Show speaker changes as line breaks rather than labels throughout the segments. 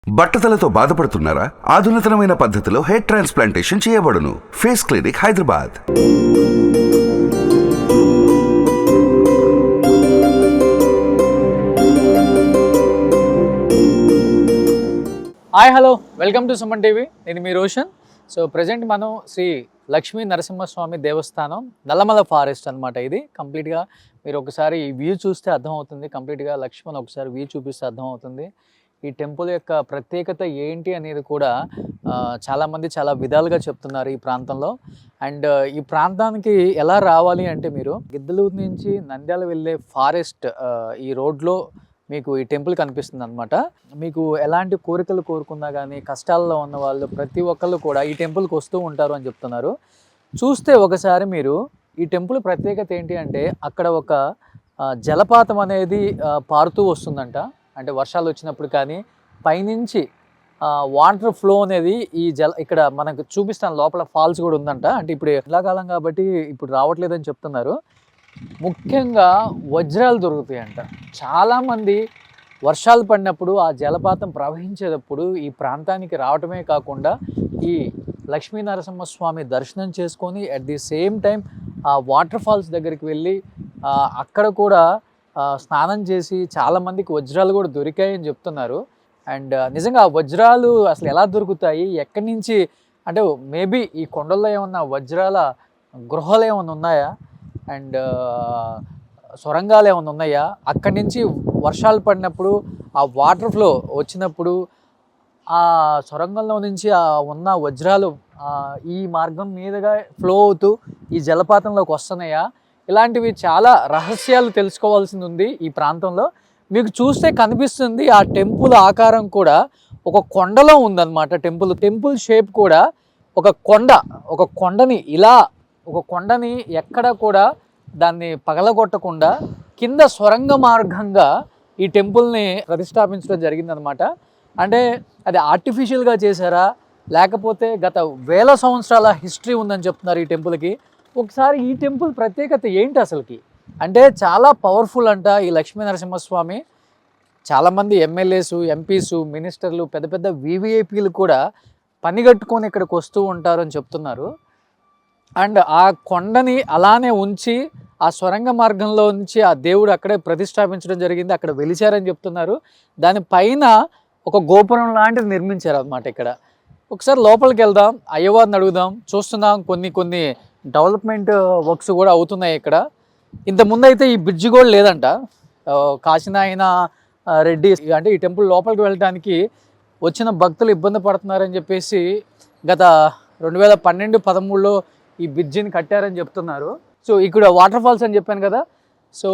బట్టతలతో బాధపడుతున్నారా? ఆధునితనమైన పద్ధతిలో hair transplantation చేయబడును. Face clinic, Hyderabad.
Hi hello, welcome to Suman TV. నేను మీ రోషన్. సో ప్రజెంట్ మనం శ్రీ లక్ష్మీ నరసింహస్వామి దేవస్థానం నల్లమల ఫారెస్ట్ అనమాట. ఇది కంప్లీట్గా మీరు ఒకసారి ఈ వ్యూ చూస్తే అర్థమవుతుంది. కంప్లీట్గా లక్ష్మణ్ ఒకసారి వ్యూ చూపిస్తే అర్థమవుతుంది. ఈ టెంపుల్ యొక్క ప్రత్యేకత ఏంటి అనేది కూడా చాలామంది చాలా విధాలుగా చెప్తున్నారు ఈ ప్రాంతంలో. అండ్ ఈ ప్రాంతానికి ఎలా రావాలి అంటే, మీరు గిద్దలూరు నుంచి నంద్యాల వెళ్ళే ఫారెస్ట్ ఈ రోడ్లో మీకు ఈ టెంపుల్ కనిపిస్తుంది అనమాట. మీకు ఎలాంటి కోరికలు కోరుకున్నా కానీ, కష్టాల్లో ఉన్న వాళ్ళు ప్రతి ఒక్కళ్ళు కూడా ఈ టెంపుల్కి వస్తూ ఉంటారు అని చెప్తున్నారు. చూస్తే ఒకసారి మీరు ఈ టెంపుల్ ప్రత్యేకత ఏంటి అంటే, అక్కడ ఒక జలపాతం అనేది పారుతూ వస్తుందంట. అంటే వర్షాలు వచ్చినప్పుడు కానీ పైనుంచి వాటర్ ఫ్లో అనేది ఇక్కడ మనకు చూపిస్తాను. లోపల ఫాల్స్ కూడా ఉందంట. అంటే ఇప్పుడు ఎండాకాలం కాబట్టి ఇప్పుడు రావట్లేదని చెప్తున్నారు. ముఖ్యంగా వజ్రాలు దొరుకుతాయంట. చాలామంది వర్షాలు పడినప్పుడు ఆ జలపాతం ప్రవహించేటప్పుడు ఈ ప్రాంతానికి రావటమే కాకుండా ఈ లక్ష్మీనరసింహస్వామి దర్శనం చేసుకొని అట్ ది సేమ్ టైం ఆ వాటర్ ఫాల్స్ దగ్గరికి వెళ్ళి అక్కడ కూడా స్నానం చేసి చాలామందికి వజ్రాలు కూడా దొరికాయని చెప్తున్నారు. అండ్ నిజంగా ఆ వజ్రాలు అసలు ఎలా దొరుకుతాయి, ఎక్కడి నుంచి, అంటే మేబీ ఈ కొండల్లో ఏమన్నా వజ్రాల గృహాలు ఏమైనా ఉన్నాయా, అండ్ సొరంగాలు ఏమైనా ఉన్నాయా, అక్కడి నుంచి వర్షాలు పడినప్పుడు ఆ వాటర్ ఫ్లో వచ్చినప్పుడు ఆ సొరంగంలో నుంచి ఉన్న వజ్రాలు ఈ మార్గం మీదుగా ఫ్లో అవుతూ ఈ జలపాతంలోకి వస్తున్నాయా, ఇలాంటివి చాలా రహస్యాలు తెలుసుకోవాల్సింది ఉంది ఈ ప్రాంతంలో. మీకు చూస్తే కనిపిస్తుంది ఆ టెంపుల్ ఆకారం కూడా ఒక కొండలో ఉందన్నమాట. టెంపుల్ షేప్ కూడా ఒక కొండని ఇలా ఒక కొండని ఎక్కడ కూడా దాన్ని పగలగొట్టకుండా కింద సొరంగ మార్గంగా ఈ టెంపుల్ని ప్రతిష్టాపించడం జరిగిందనమాట. అంటే అది ఆర్టిఫిషియల్గా చేశారా, లేకపోతే గత వేల సంవత్సరాల హిస్టరీ ఉందని చెప్తున్నారు ఈ టెంపుల్కి. ఒకసారి ఈ టెంపుల్ ప్రత్యేకత ఏంటి అసలుకి అంటే, చాలా పవర్ఫుల్ అంట ఈ లక్ష్మీ నరసింహస్వామి. చాలామంది ఎమ్మెల్యేసు, ఎంపీసు, మినిస్టర్లు, పెద్ద పెద్ద వివిఐపీలు కూడా పనిగట్టుకొని ఇక్కడికి వస్తూ ఉంటారు అని చెప్తున్నారు. అండ్ ఆ కొండని అలానే ఉంచి ఆ సొరంగ మార్గంలో నుంచి ఆ దేవుడు అక్కడే ప్రతిష్టాపించడం జరిగింది, అక్కడ వెలిచారని చెప్తున్నారు. దానిపైన ఒక గోపురం లాంటిది నిర్మించారు అన్నమాట ఇక్కడ. ఒకసారి లోపలికి వెళ్దాం, అయ్యవారిని అడుగుదాం. చూస్తున్నాం కొన్ని డెవలప్మెంట్ వర్క్స్ కూడా అవుతున్నాయి ఇక్కడ. ఇంతకుముందు అయితే ఈ బ్రిడ్జి కూడా లేదంట. కాశీనాయన రెడ్డి అంటే ఈ టెంపుల్ లోపలికి వెళ్ళడానికి వచ్చిన భక్తులు ఇబ్బంది పడుతున్నారని చెప్పేసి గత 2012-13లో ఈ బ్రిడ్జిని కట్టారని చెప్తున్నారు. సో ఇక్కడ వాటర్ ఫాల్స్ అని చెప్పాను కదా, సో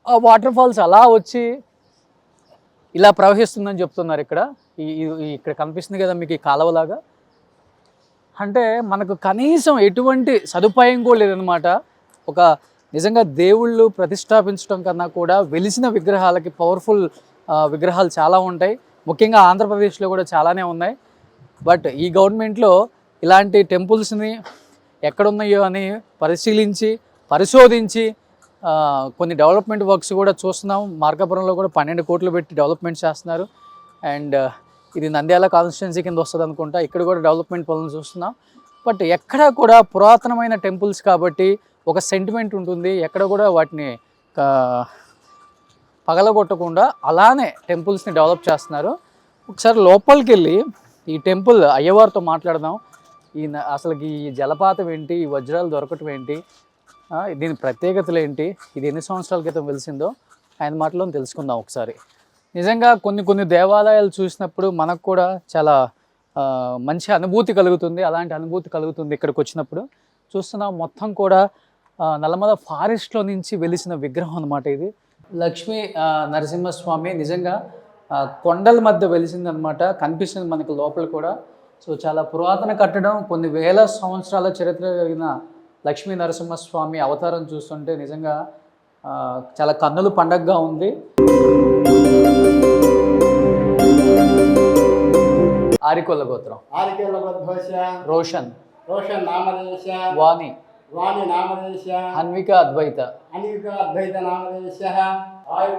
ఆ వాటర్ ఫాల్స్ అలా వచ్చి ఇలా ప్రవహిస్తుందని చెప్తున్నారు. ఇక్కడ కనిపిస్తుంది కదా మీకు ఈ కాలువలాగా. అంటే మనకు కనీసం ఎటువంటి సదుపాయం కూడా లేదనమాట. ఒక నిజంగా దేవుళ్ళు ప్రతిష్టాపించడం కన్నా కూడా వెలిసిన విగ్రహాలకి పవర్ఫుల్ విగ్రహాలు చాలా ఉంటాయి. ముఖ్యంగా ఆంధ్రప్రదేశ్లో కూడా చాలానే ఉన్నాయి. బట్ ఈ గవర్నమెంట్లో ఇలాంటి టెంపుల్స్ని ఎక్కడున్నాయో అని పరిశోధించి కొన్ని డెవలప్మెంట్ వర్క్స్ కూడా చూస్తున్నాం. మార్కాపురంలో కూడా 12 కోట్లు పెట్టి డెవలప్మెంట్ చేస్తున్నారు. అండ్ ఇది నంద్యాల కాన్స్టిట్యున్సీ కింద వస్తుంది అనుకుంటా. ఇక్కడ కూడా డెవలప్మెంట్ పనులు చూస్తున్నాం. బట్ ఎక్కడ కూడా పురాతనమైన టెంపుల్స్ కాబట్టి ఒక సెంటిమెంట్ ఉంటుంది. ఎక్కడ కూడా వాటిని పగలగొట్టకుండా అలానే టెంపుల్స్ని డెవలప్ చేస్తున్నారు. ఒకసారి లోపలికి వెళ్ళి ఈ టెంపుల్ అయ్యవారితో మాట్లాడదాం. అసలుకి ఈ జలపాతం ఏంటి, ఈ వజ్రాలు దొరకటం ఏంటి, దీని ప్రత్యేకతలు ఏంటి, ఇది ఎన్ని సంవత్సరాల క్రితం వెలిసిందో ఆయన మాటలో తెలుసుకుందాం ఒకసారి. నిజంగా కొన్ని దేవాలయాలు చూసినప్పుడు మనకు కూడా చాలా మంచి అనుభూతి కలుగుతుంది. అలాంటి అనుభూతి కలుగుతుంది ఇక్కడికి వచ్చినప్పుడు. చూస్తున్నాం మొత్తం కూడా నల్లమల ఫారెస్ట్లో నుంచి వెలిసిన విగ్రహం అనమాట ఇది. లక్ష్మీ నరసింహస్వామి నిజంగా కొండల మధ్య వెలిసిందనమాట. కనిపిస్తుంది మనకు లోపల కూడా. సో చాలా పురాతన కట్టడం, కొన్ని వేల సంవత్సరాల చరిత్ర కలిగిన లక్ష్మీ నరసింహస్వామి అవతారం చూస్తుంటే నిజంగా చాలా కన్నుల పండగగా ఉంది. ఆరికొల్ల గోత్రం, రోషన్
నామదేశ,
వాణి
నామదేశ,
అన్విక అద్వైత
నామదేశ, ఆయు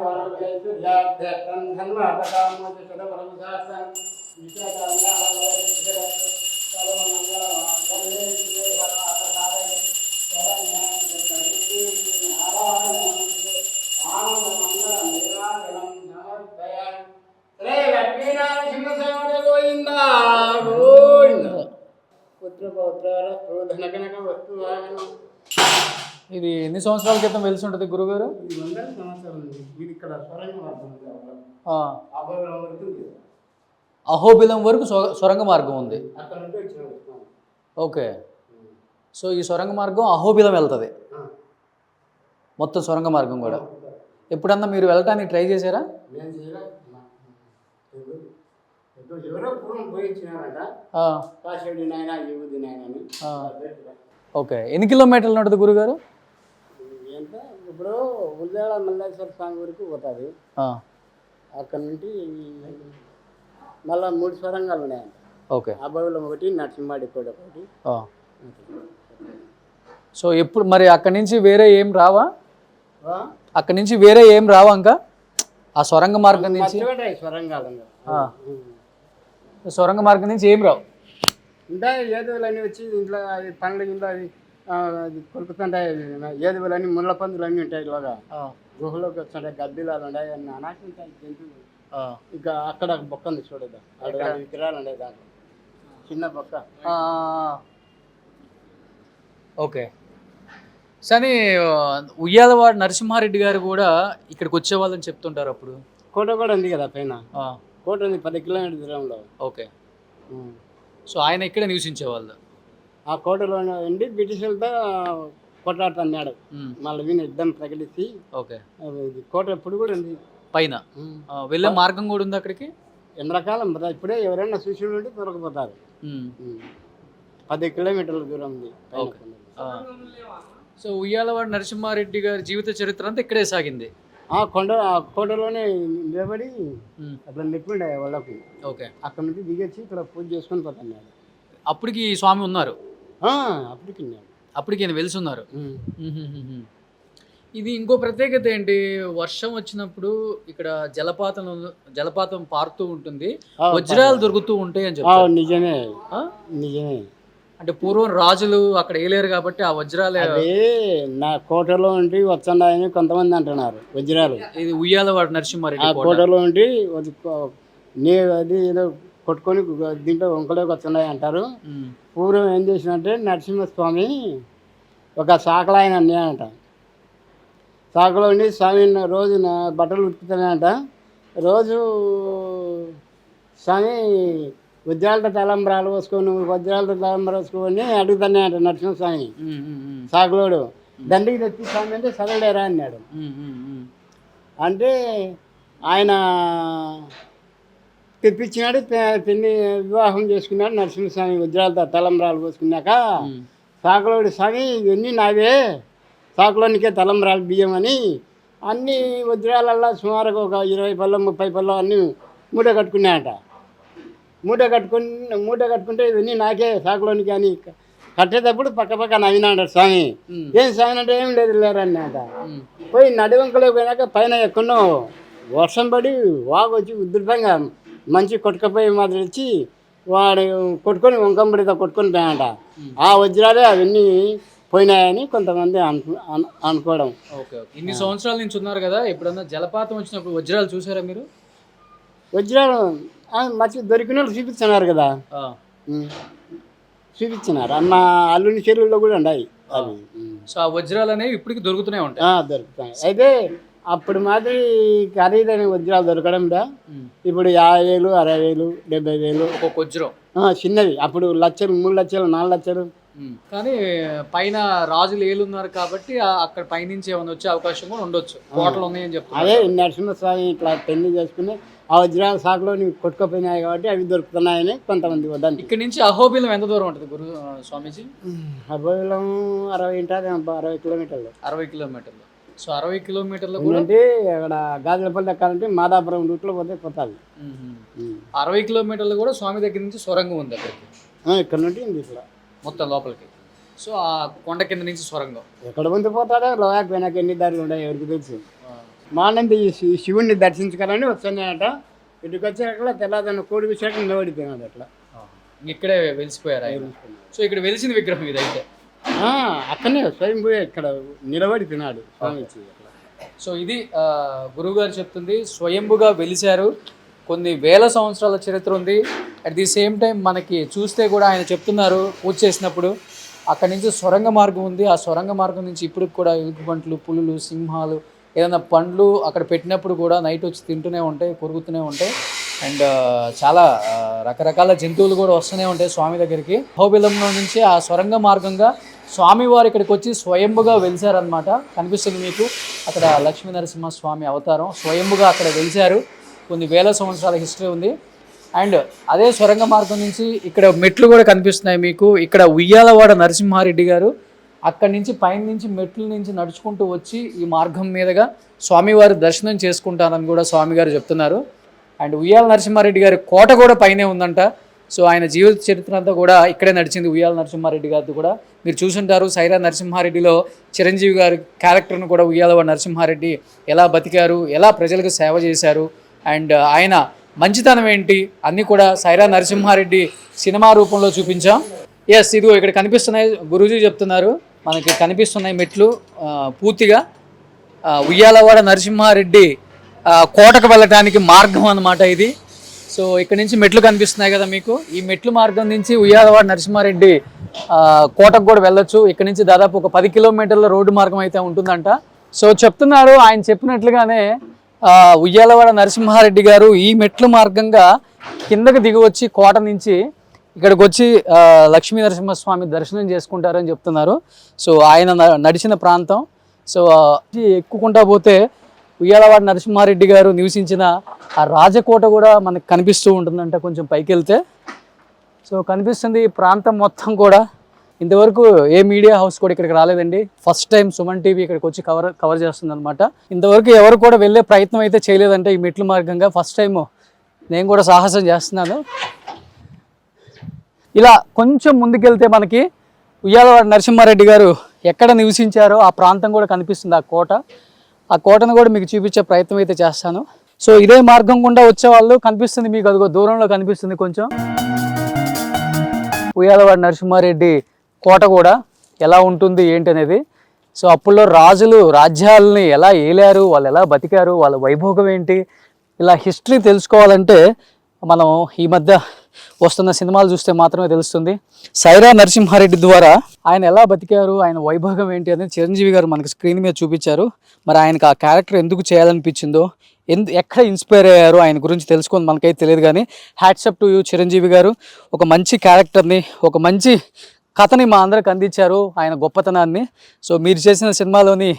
ఇది ఎన్ని సంవత్సరాల క్రితం వెలిసి ఉంటుంది గురుగారు? ఆ. అహోబిలం వరకు సొరంగ మార్గం ఉంది. ఓకే. సో ఈ సొరంగ మార్గం అహోబిలం వెళ్తుంది మొత్తం సొరంగ మార్గం కూడా. ఎప్పుడన్నా మీరు వెళ్ళటానికి ట్రై చేశారా? ఓకే. ఎన్ని కిలోమీటర్లు ఉంటుంది గురుగారు?
ఇప్పుడు ఉల్లేళ మల్లేశ్వర స్వామి వరకు పోతుంది. అక్కడ నుండి మళ్ళా 3 స్వరంగాలు ఉన్నాయంట.
ఓకే.
అభయలం ఒకటి, నరసింహాడి కూడా ఒకటి.
సో ఎప్పుడు మరి అక్కడి నుంచి వేరే ఏం రావా? అక్కడి నుంచి వేరే ఏం రావా ఇంకా ఆ సొరంగ మార్గం నుంచి? సొరంగ మార్గం నుంచి ఏం రావు
ఇంకా ఏదువులన్నీ వచ్చి ఇంట్లో పండ్ల ఇంట్లో అది కొలుకుతుంటాయి. ఏదువులన్నీ ముళ్ళ పందులు అన్నీ ఉంటాయి. ఇలాగా గుహలోకి వస్తుంటాయి, గబ్బిలాలు ఉన్నాయి, అన్నీ అనాకి ఉంటాయి జంతువులు. ఇక అక్కడ బొక్క ఉంది చూడదా, అక్కడ విగ్రహాలు ఉన్నాయి దాంట్లో చిన్న బొక్క.
ఓకే. సరే, ఉయ్యాలవాడ నరసింహారెడ్డి గారు కూడా ఇక్కడికి వచ్చేవాళ్ళని చెప్తుంటారు. అప్పుడు
కోట కూడా ఉంది కదా పైన. కోట ఉంది 10 కిలోమీటర్ల దూరంలో.
ఓకే. సో ఆయన ఇక్కడ నివసించేవాళ్ళు.
ఆ కోటలో ఉండి బ్రిటిషర్లతో కొట్లాడుతున్నాడు. మళ్ళీ వీణ యుద్ధం ప్రకటించి.
ఓకే.
కోట ఎప్పుడు కూడా ఉంది
పైన. వెళ్ళే మార్గం కూడా ఉంది అక్కడికి.
ఎండాకాలం ఇప్పుడే ఎవరైనా చూసి ఉంటే దొరకపోతారు. 10 కిలోమీటర్ల దూరం ఉంది.
సో ఉయ్యాలవాడ నరసింహారెడ్డి గారి జీవిత చరిత్ర అంతా ఇక్కడే సాగింది.
ఆ కోటలోనే నిలబడి అట్లా నెట్టుండే వాళ్ళకు.
ఓకే.
అక్కడ నుంచి దిగొచ్చి ఇక్కడ పూజ చేసుకొని పోతున్నాడు.
అప్పటికి స్వామి ఉన్నారు. అప్పటికి ఆయన వెలిసి ఉన్నారు. ఇది ఇంకో ప్రత్యేకత ఏంటి, వర్షం వచ్చినప్పుడు ఇక్కడ జలపాతం పారుతూ ఉంటుంది, వజ్రాలు దొరుకుతూ ఉంటాయి అని చెప్పారు.
నిజమే నిజమే.
అంటే పూర్వం రాజులు అక్కడ వేయలేరు కాబట్టి ఆ వజ్రాలు
నా కోటలో ఉండి వచ్చాయని కొంతమంది అంటున్నారు. వజ్రాలు
ఇది ఉయ్యాలవాడ నరసింహారెడ్డి
కోటలో ఉండి అది ఏదో కొట్టుకొని దీంట్లో వంకలోకి వచ్చాయి అంటారు. పూర్వం ఏం చేసినంటే నరసింహస్వామి ఒక సాకలు ఆయన అన్నాయంట. సాకలో ఉండి స్వామి రోజు బట్టలు ఉతుకుతున్నాయంట. రోజు స్వామి వజ్రాలతో తలంబరాలు పోసుకొని అడుగుతున్నాయంట నరసింహస్వామి. సాకులోడు దండికి తెచ్చి స్వామి అంటే సరలేరా అన్నాడు. అంటే ఆయన తెప్పించినాడు. పెళ్లి వివాహం చేసుకున్నాడు నరసింహస్వామి. వజ్రాలతో తలంబరాలు పోసుకున్నాక సాకులోడు స్వామి ఇవన్నీ నావే, సాకులోనికే తలంబరాలు బియ్యం అని అన్ని వజ్రాలల్లా సుమారుగా ఒక 20 పళ్ళం 30 పళ్ళం అన్నీ మూట కట్టుకున్నాయట. మూట కట్టుకుంటే ఇవన్నీ నాకే సాకులోనికి అని కట్టేటప్పుడు పక్క నవ్వినాడు స్వామి. ఏం స్వామి అంటే ఏం లేదు లేరన్నట. పోయి నడివంకలో పోయినాక పైన ఎక్కడో వర్షం పడి వాగు వచ్చి ఉధృతంగా మంచి కొట్టుకపోయి మాదిరి వచ్చి వాడు కొట్టుకొని వంకంబడితో కొట్టుకొని పోయాట. ఆ వజ్రాలే అవన్నీ పోయినాయని కొంతమంది అనుకోవడం.
ఇన్ని సంవత్సరాల నుంచి ఉన్నారు కదా, ఎప్పుడన్నా జలపాతం వచ్చినప్పుడు వజ్రాలు చూసారా మీరు?
వజ్రాలు మంచి దొరికిన వాళ్ళు చూపిస్తున్నారు కదా, చూపించినారు. అన్న అల్లుని చెరువుల్లో కూడా ఉన్నాయి అవి.
సో ఆ వజ్రాలు అనేవి ఇప్పటికి దొరుకుతూనే ఉంటాయి.
దొరుకుతాయి. అయితే అప్పుడు మాదిరి ఖరీదైన వజ్రాలు దొరకడంలా ఇప్పుడు 50,000 60,000 70,000
ఒక్కొక్క వజ్రం
చిన్నవి. అప్పుడు లక్షలు 3 లక్షలు 4 లక్షలు.
కానీ పైన రాజులు ఏలున్నారు కాబట్టి అక్కడ పైనుంచి ఏమైనా వచ్చే అవకాశం కూడా ఉండొచ్చు. కోటలు ఉన్నాయని చెప్తారు.
అదే నరసింహస్వామి ఇట్లా పెళ్లి చేసుకుని ఆ వజ్రాల సాకులో కొట్టుకుపోయినాయి కాబట్టి అవి దొరుకుతున్నాయని కొంతమంది వద్దని.
ఇక్కడ నుంచి అహోబిలం ఎంత దూరం ఉంటుంది గురు స్వామీజీ?
అహోబిలం 60 ఉంటుంది, 60 కిలోమీటర్లు.
60 కిలోమీటర్లు. సో 60 కిలోమీటర్లు
అంటే అక్కడ గాజులపల్లి ఎక్కాలంటే మాదాపురం రూట్లో పోతుంది.
60 కిలోమీటర్లు కూడా స్వామి దగ్గర నుంచి సొరంగం ఉంది అక్కడికి.
ఇక్కడ నుండి ఇట్లా
మొత్తం లోపలికి. సో ఆ కొండ కింద నుంచి సొరంగం
ఎక్కడ ముందు పోతాడో లోయాకి పోయినాక ఎన్ని దారులు ఉన్నాయి ఎవరికి తెలుసు. మార్నింగ్ ఈ శివుణ్ణి దర్శించుకోవాలని వస్తున్నాయట. ఇటుకు వచ్చాక తెల్లదన్న కోడి విషయాక నిలబడిపోయినాడు అట్లా.
ఇక్కడే వెలిసిపోయారు ఆయన. సో ఇక్కడ వెలిసిన విగ్రహం ఇది అయితే.
అక్కడనే స్వయంభూ ఇక్కడ నిలబడిపోయినాడు స్వామి.
సో ఇది గురువుగారు చెప్తుంది, స్వయంభుగా వెలిశారు, కొన్ని వేల సంవత్సరాల చరిత్ర ఉంది. అట్ ది సేమ్ టైం మనకి చూస్తే కూడా ఆయన చెప్తున్నారు పూజ చేసినప్పుడు అక్కడి నుంచి సొరంగ మార్గం ఉంది, ఆ సొరంగ మార్గం నుంచి ఇప్పటికి కూడా ఎలుగుబంట్లు, పులులు, సింహాలు, ఏదైనా పండ్లు అక్కడ పెట్టినప్పుడు కూడా నైట్ వచ్చి తింటూనే ఉంటాయి, కొరుకుతూనే ఉంటాయి. అండ్ చాలా రకరకాల జంతువులు కూడా వస్తూనే ఉంటాయి స్వామి దగ్గరికి. అహోబిలంలో నుంచి ఆ సొరంగ మార్గంగా స్వామివారు ఇక్కడికి వచ్చి స్వయంభుగా వెలిశారనమాట. కనిపిస్తుంది మీకు అక్కడ లక్ష్మీ నరసింహ స్వామి అవతారం స్వయంభుగా అక్కడ వెలిశారు. కొన్ని వేల సంవత్సరాల హిస్టరీ ఉంది. అండ్ అదే సొరంగ మార్గం నుంచి ఇక్కడ మెట్లు కూడా కనిపిస్తున్నాయి మీకు. ఇక్కడ ఉయ్యాలవాడ నరసింహారెడ్డి గారు అక్కడి నుంచి పైన నుంచి మెట్ల నుంచి నడుచుకుంటూ వచ్చి ఈ మార్గం మీదుగా స్వామివారి దర్శనం చేసుకుంటారని కూడా స్వామి గారు చెప్తున్నారు. అండ్ ఉయ్యాల నరసింహారెడ్డి గారి కోట కూడా పైనే ఉందంట. సో ఆయన జీవిత చరిత్ర అంతా కూడా ఇక్కడే నడిచింది. ఉయ్యాల నరసింహారెడ్డి గారిది కూడా మీరు చూసుంటారు. సైరా నరసింహారెడ్డిలో చిరంజీవి గారి క్యారెక్టర్ను కూడా ఉయ్యాలవాడ నరసింహారెడ్డి ఎలా బతికారు, ఎలా ప్రజలకు సేవ చేశారు, అండ్ ఆయన మంచితనం ఏంటి అన్నీ కూడా సైరా నరసింహారెడ్డి సినిమా రూపంలో చూపించాం. ఎస్, ఇదిగో ఇక్కడ కనిపిస్తున్నాయి, గురూజీ చెప్తున్నారు మనకి కనిపిస్తున్నాయి మెట్లు. పూర్తిగా ఉయ్యాలవాడ నరసింహారెడ్డి కోటకు వెళ్ళటానికి మార్గం అన్నమాట ఇది. సో ఇక్కడ నుంచి మెట్లు కనిపిస్తున్నాయి కదా మీకు. ఈ మెట్లు మార్గం నుంచి ఉయ్యాలవాడ నరసింహారెడ్డి కోటకు కూడా వెళ్ళొచ్చు. ఇక్కడ నుంచి దాదాపు ఒక 10 కిలోమీటర్ల రోడ్డు మార్గం అయితే ఉంటుందంట. సో చెప్తున్నారు ఆయన చెప్పినట్లుగానే ఉయ్యాలవాడ నరసింహారెడ్డి గారు ఈ మెట్ల మార్గంగా కిందకి దిగి వచ్చి కోట నుంచి ఇక్కడికి వచ్చి లక్ష్మీ నరసింహస్వామి దర్శనం చేసుకుంటారని చెప్తున్నారు. సో ఆయన నడిచిన ప్రాంతం. సో ఎక్కుకుంటా పోతే ఉయ్యాలవాడ నరసింహారెడ్డి గారు నివసించిన ఆ రాజకోట కూడా మనకు కనిపిస్తూ ఉంటుందంట కొంచెం పైకి వెళ్తే. సో కనిపిస్తుంది ఈ ప్రాంతం మొత్తం కూడా. ఇంతవరకు ఏ మీడియా హౌస్ కూడా ఇక్కడికి రాలేదండి. ఫస్ట్ టైం సుమన్ టీవీ ఇక్కడికి వచ్చి కవర్ చేస్తుంది అనమాట. ఇంతవరకు ఎవరు కూడా వెళ్ళే ప్రయత్నం అయితే చేయలేదంటే ఈ మెట్ల మార్గంగా. ఫస్ట్ టైం నేను కూడా సాహసం చేస్తున్నాను. ఇలా కొంచెం ముందుకెళ్తే మనకి ఉయ్యాలవాడ నరసింహారెడ్డి గారు ఎక్కడ నివసించారో ఆ ప్రాంతం కూడా కనిపిస్తుంది, ఆ కోట. ఆ కోటను కూడా మీకు చూపించే ప్రయత్నం అయితే చేస్తాను. సో ఇదే మార్గం గుండా వచ్చే వాళ్ళు కనిపిస్తుంది మీకు, అదిగో దూరంలో కనిపిస్తుంది కొంచెం ఉయ్యాలవాడ నరసింహారెడ్డి కోట కూడా ఎలా ఉంటుంది ఏంటి అనేది. సో అప్పుల్లో రాజులు రాజ్యాలని ఎలా ఏలారు, వాళ్ళు ఎలా బతికారు, వాళ్ళ వైభోగం ఏంటి, ఇలా హిస్టరీ తెలుసుకోవాలంటే మనం ఈ మధ్య వస్తున్న సినిమాలు చూస్తే మాత్రమే తెలుస్తుంది. సైరా నరసింహారెడ్డి ద్వారా ఆయన ఎలా బతికారు, ఆయన వైభోగం ఏంటి అనేది చిరంజీవి గారు మనకి స్క్రీన్ మీద చూపించారు. మరి ఆయనకు ఆ క్యారెక్టర్ ఎందుకు చేయాలనిపించిందో, ఎక్కడ ఇన్స్పైర్ అయ్యారో ఆయన గురించి తెలుసుకొని మనకైతే తెలియదు. కానీ హ్యాట్సప్ టు యూ చిరంజీవి గారు. ఒక మంచి క్యారెక్టర్ని, ఒక మంచి కథని మా అందరికి అందించారు, ఆయన గొప్పతనాన్ని. సో మీరు చేసిన సినిమాలోని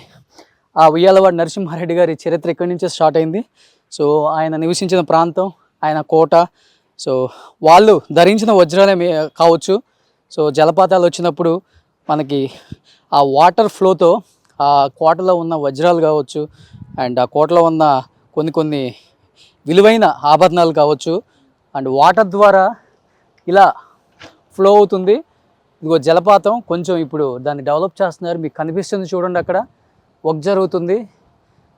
ఆ ఉయ్యాలవాడ నరసింహారెడ్డి గారి చరిత్ర ఇక్కడి నుంచే స్టార్ట్ అయింది. సో ఆయన నివసించిన ప్రాంతం, ఆయన కోట, సో వాళ్ళు ధరించిన వజ్రాలే కావచ్చు. సో జలపాతాలు వచ్చినప్పుడు మనకి ఆ వాటర్ ఫ్లోతో ఆ కోటలో ఉన్న వజ్రాలు కావచ్చు, అండ్ ఆ కోటలో ఉన్న కొన్ని విలువైన ఆభరణాలు కావచ్చు, అండ్ వాటర్ ద్వారా ఇలా ఫ్లో అవుతుంది. ఇదిగో జలపాతం కొంచెం ఇప్పుడు దాన్ని డెవలప్ చేస్తున్నారు, మీకు కనిపిస్తుంది చూడండి. అక్కడ వర్క్ జరుగుతుంది,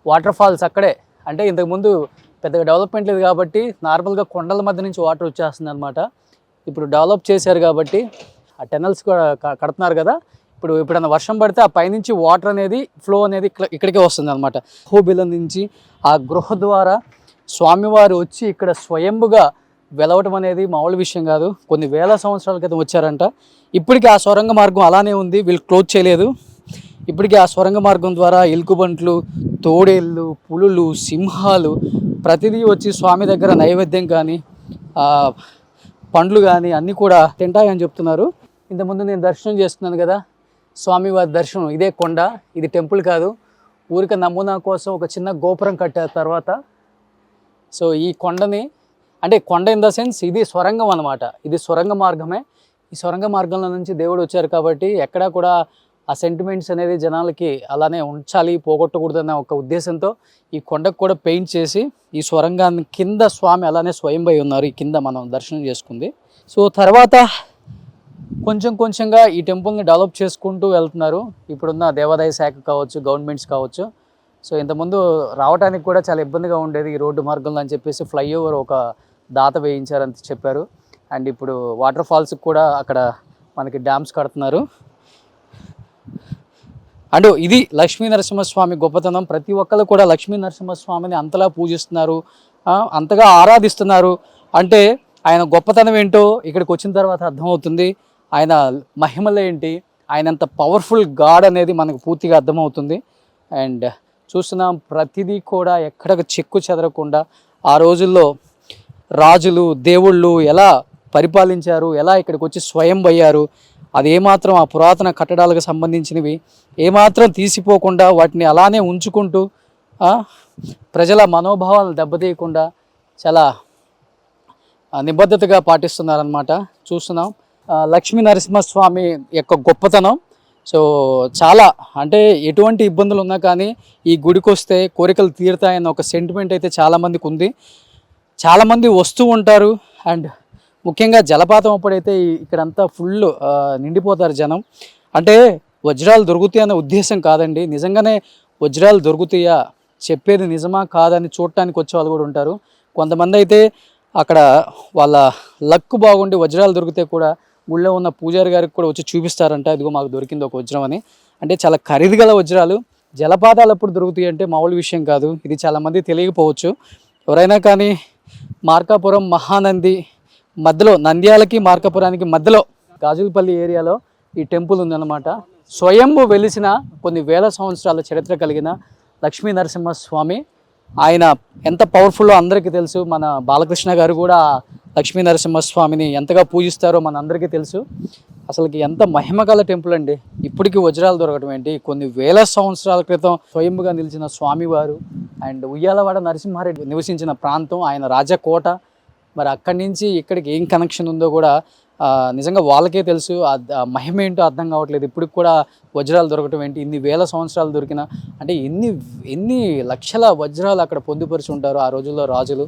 వాటర్ ఫాల్స్ అక్కడే. అంటే ఇంతకుముందు పెద్దగా డెవలప్మెంట్ లేదు కాబట్టి నార్మల్గా కొండల మధ్య నుంచి వాటర్ వచ్చేస్తుంది అనమాట. ఇప్పుడు డెవలప్ చేశారు కాబట్టి ఆ టెనల్స్ కూడా కడుతున్నారు కదా. ఇప్పుడు ఎప్పుడైనా వర్షం పడితే ఆ పైనుంచి వాటర్ అనేది ఫ్లో అనేది ఇక్కడికే వస్తుంది అనమాట. అహోబిలం నుంచి ఆ గృహ ద్వారా స్వామివారు వచ్చి ఇక్కడ స్వయంభుగా వెలవటం అనేది మామూలు విషయం కాదు. కొన్ని వేల సంవత్సరాల క్రితం వచ్చారంట. ఇప్పటికీ ఆ సొరంగ మార్గం అలానే ఉంది, వీళ్ళు క్లోజ్ చేయలేదు. ఇప్పటికీ ఆ సొరంగ మార్గం ద్వారా ఎలుగుబంట్లు, తోడేళ్ళు, పులులు, సింహాలు ప్రతిదీ వచ్చి స్వామి దగ్గర నైవేద్యం కానీ పండ్లు కానీ అన్నీ కూడా తింటాయని చెప్తున్నారు. ఇంతకుముందు నేను దర్శనం చేస్తున్నాను కదా, స్వామివారి దర్శనం. ఇదే కొండ, ఇది టెంపుల్ కాదు, ఊరికే నమూనా కోసం ఒక చిన్న గోపురం కట్టారు తర్వాత. సో ఈ కొండని, అంటే కొండ ఇన్ ద సెన్స్ ఇది సొరంగం అనమాట, ఇది సొరంగ మార్గమే. ఈ సొరంగ మార్గంలో నుంచి దేవుడు వచ్చారు కాబట్టి ఎక్కడా కూడా ఆ సెంటిమెంట్స్ అనేది జనాలకి అలానే ఉంచాలి, పోగొట్టకూడదన్న ఒక ఉద్దేశంతో ఈ కొండకు కూడా పెయింట్ చేసి ఈ సొరంగాన్ని కింద స్వామి అలానే స్వయంభై ఉన్నారు, ఈ కింద మనం దర్శనం చేసుకుంది. సో తర్వాత కొంచెంగా ఈ టెంపుల్ని డెవలప్ చేసుకుంటూ వెళ్తున్నారు. ఇప్పుడున్న దేవాదాయ శాఖ కావచ్చు, గవర్నమెంట్స్ కావచ్చు. సో ఇంతకుముందు రావడానికి కూడా చాలా ఇబ్బందిగా ఉండేది ఈ రోడ్డు మార్గంలో అని చెప్పేసి ఫ్లైఓవర్ ఒక దాత వేయించారని చెప్పారు. అండ్ ఇప్పుడు వాటర్ ఫాల్స్కి కూడా అక్కడ మనకి డ్యామ్స్ కడుతున్నారు. అండ్ ఇది లక్ష్మీ నరసింహస్వామి గొప్పతనం. ప్రతి ఒక్కరు కూడా లక్ష్మీ నరసింహస్వామిని అంతలా పూజిస్తున్నారు, అంతగా ఆరాధిస్తున్నారు. అంటే ఆయన గొప్పతనం ఏంటో ఇక్కడికి వచ్చిన తర్వాత అర్థమవుతుంది. ఆయన మహిమలు ఏంటి, ఆయన అంత పవర్ఫుల్ గాడ్ అనేది మనకు పూర్తిగా అర్థమవుతుంది. అండ్ చూస్తున్నాం ప్రతిదీ కూడా ఎక్కడ చెక్కు చెదరకుండా ఆ రోజుల్లో రాజులు దేవుళ్ళు ఎలా పరిపాలించారు, ఎలా ఇక్కడికి వచ్చి స్వయం అయ్యారు, అది ఏమాత్రం ఆ పురాతన కట్టడాలకు సంబంధించినవి ఏమాత్రం తీసిపోకుండా వాటిని అలానే ఉంచుకుంటూ ప్రజల మనోభావాలను దెబ్బతీయకుండా చాలా నిబద్ధతగా పాటిస్తున్నారనమాట. చూస్తున్నాం లక్ష్మీ నరసింహస్వామి యొక్క గొప్పతనం. సో చాలా అంటే ఎటువంటి ఇబ్బందులు ఉన్నా కానీ ఈ గుడికి వస్తే కోరికలు తీరుతాయన్న ఒక సెంటిమెంట్ అయితే చాలామందికి ఉంది. చాలామంది వస్తూ ఉంటారు. అండ్ ముఖ్యంగా జలపాతం అప్పుడైతే ఇక్కడంతా ఫుల్ నిండిపోతారు జనం. అంటే వజ్రాలు దొరుకుతాయి అనే ఉద్దేశం కాదండి, నిజంగానే వజ్రాలు దొరుకుతాయా, చెప్పేది నిజమా కాదని చూడటానికి వచ్చే వాళ్ళు కూడా ఉంటారు. కొంతమంది అయితే అక్కడ వాళ్ళ లక్ బాగుండి వజ్రాలు దొరికితే కూడా ఊళ్ళో ఉన్న పూజారి గారికి కూడా వచ్చి చూపిస్తారంట, ఇదిగో మాకు దొరికింది ఒక వజ్రం అని. అంటే చాలా ఖరీదు గల వజ్రాలు. జలపాతాలు ఎప్పుడు దొరుకుతాయి అంటే మామూలు విషయం కాదు. ఇది చాలామంది తెలియకపోవచ్చు. ఎవరైనా కానీ మార్కాపురం మహానంది మధ్యలో, నంద్యాలకి మార్కాపురానికి మధ్యలో గాజులపల్లి ఏరియాలో ఈ టెంపుల్ ఉందన్నమాట. స్వయంభు వెలిసిన కొన్ని వేల సంవత్సరాల చరిత్ర కలిగిన లక్ష్మీ నరసింహస్వామి. ఆయన ఎంత పవర్ఫుల్లో అందరికీ తెలుసు. మన బాలకృష్ణ గారు కూడా లక్ష్మీ నరసింహస్వామిని ఎంతగా పూజిస్తారో మన అందరికీ తెలుసు. అసలుకి ఎంత మహిమగల టెంపుల్ అండి. ఇప్పటికీ వజ్రాలు దొరకడం ఏంటి, కొన్ని వేల సంవత్సరాల క్రితం స్వయంగా నిలిచిన స్వామివారు అండ్ ఉయ్యాలవాడ నరసింహారెడ్డి నివసించిన ప్రాంతం, ఆయన రాజకోట. మరి అక్కడి నుంచి ఇక్కడికి ఏం కనెక్షన్ ఉందో కూడా నిజంగా వాళ్ళకే తెలుసు. ఆ మహిమ ఏంటో అర్థం కావట్లేదు. ఇప్పటికి కూడా వజ్రాలు దొరకటం ఏంటి, ఇన్ని వేల సంవత్సరాలు దొరికిన అంటే ఎన్ని లక్షల వజ్రాలు అక్కడ పొందుపరిచి ఉంటారు ఆ రోజుల్లో రాజులు.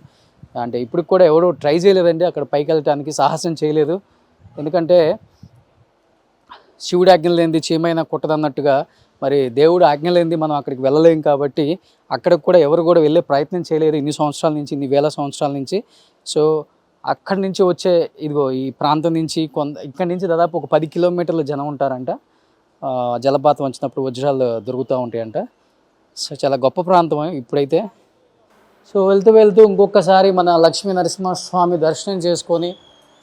అంటే ఇప్పటికి కూడా ఎవరు ట్రై చేయలేదండి అక్కడ పైకి వెళ్ళటానికి, సాహసం చేయలేదు. ఎందుకంటే శివుడు ఆజ్ఞ లేనిది చీమైనా కుట్టదన్నట్టుగా మరి దేవుడు ఆజ్ఞ లేనిది మనం అక్కడికి వెళ్ళలేం. కాబట్టి అక్కడికి కూడా ఎవరు కూడా వెళ్ళే ప్రయత్నం చేయలేరు ఇన్ని సంవత్సరాల నుంచి, ఇన్ని వేల సంవత్సరాల నుంచి. సో అక్కడి నుంచి వచ్చే ఇదిగో ఈ ప్రాంతం నుంచి ఇక్కడి నుంచి దాదాపు ఒక 10 కిలోమీటర్ల జనం ఉంటారంట. జలపాతం వచ్చినప్పుడు వజ్రాలు దొరుకుతూ ఉంటాయంట. సో చాలా గొప్ప ప్రాంతం ఇప్పుడైతే. సో వెళ్తూ వెళ్తూ ఇంకొకసారి మన లక్ష్మీ నరసింహస్వామి దర్శనం చేసుకొని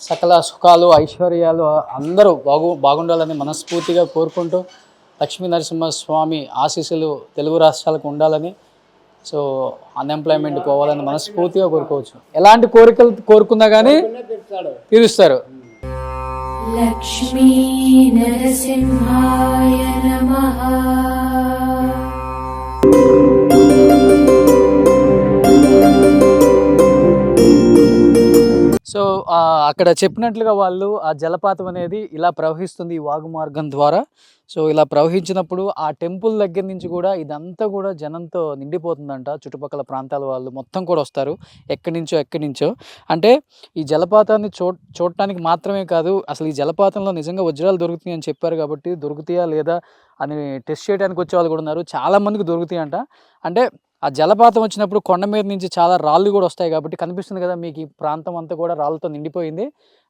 సకల సుఖాలు ఐశ్వర్యాలు అందరూ బాగుండాలని మనస్ఫూర్తిగా కోరుకుంటూ లక్ష్మీ నరసింహస్వామి ఆశీస్సులు తెలుగు రాష్ట్రాలకు ఉండాలని, సో అన్ఎంప్లాయ్మెంట్ పోవాలని మనస్ఫూర్తిగా కోరుకోవచ్చు. ఎలాంటి కోరికలు కోరుకున్నా కానీ తీరుస్తారు.
లక్ష్మీ నరసింహాయ నమః.
సో అక్కడ చెప్పినట్లుగా వాళ్ళు ఆ జలపాతం అనేది ఇలా ప్రవహిస్తుంది ఈ వాగు మార్గం ద్వారా. సో ఇలా ప్రవహించినప్పుడు ఆ టెంపుల్ దగ్గర నుంచి కూడా ఇదంతా కూడా జనంతో నిండిపోతుందంట. చుట్టుపక్కల ప్రాంతాల వాళ్ళు మొత్తం కూడా వస్తారు, ఎక్కడి నుంచో. అంటే ఈ జలపాతాన్ని చూడటానికి మాత్రమే కాదు, అసలు ఈ జలపాతంలో నిజంగా వజ్రాలు దొరుకుతాయి అని చెప్పారు కాబట్టి దొరుకుతాయా లేదా అని టెస్ట్ చేయడానికి వచ్చే వాళ్ళు కూడా ఉన్నారు. చాలామందికి దొరుకుతాయి అంట. అంటే ఆ జలపాతం వచ్చినప్పుడు కొండ మీద నుంచి చాలా రాళ్ళు కూడా వస్తాయి కాబట్టి కనిపిస్తుంది కదా మీకు, ఈ ప్రాంతం అంతా కూడా రాళ్ళతో నిండిపోయింది.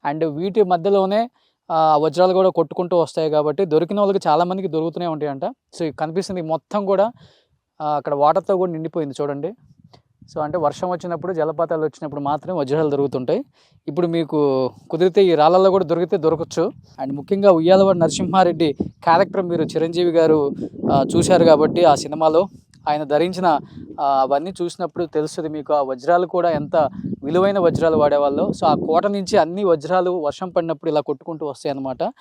అండ్ వీటి మధ్యలోనే వజ్రాలు కూడా కొట్టుకుంటూ వస్తాయి కాబట్టి దొరికిన వాళ్ళకి చాలామందికి దొరుకుతూనే ఉంటాయంట. సో కనిపిస్తుంది మొత్తం కూడా అక్కడ వాటర్తో కూడా నిండిపోయింది చూడండి. సో అంటే వర్షం వచ్చినప్పుడు, జలపాతాలు వచ్చినప్పుడు మాత్రమే వజ్రాలు దొరుకుతుంటాయి. ఇప్పుడు మీకు కుదిరితే ఈ రాళ్ళల్లో కూడా దొరకచ్చు. అండ్ ముఖ్యంగా ఉయ్యాలవాడ నరసింహారెడ్డి క్యారెక్టర్ మీరు చిరంజీవి గారు చూశారు కాబట్టి ఆ సినిమాలో ఆయన ధరించిన అవన్నీ చూసినప్పుడు తెలుస్తుంది మీకు ఆ వజ్రాలు కూడా ఎంత విలువైన వజ్రాలు వాడేవాళ్ళు. సో ఆ కోట నుంచి అన్ని వజ్రాలు వర్షం పడినప్పుడు ఇలా కొట్టుకుంటూ వస్తాయి అన్నమాట.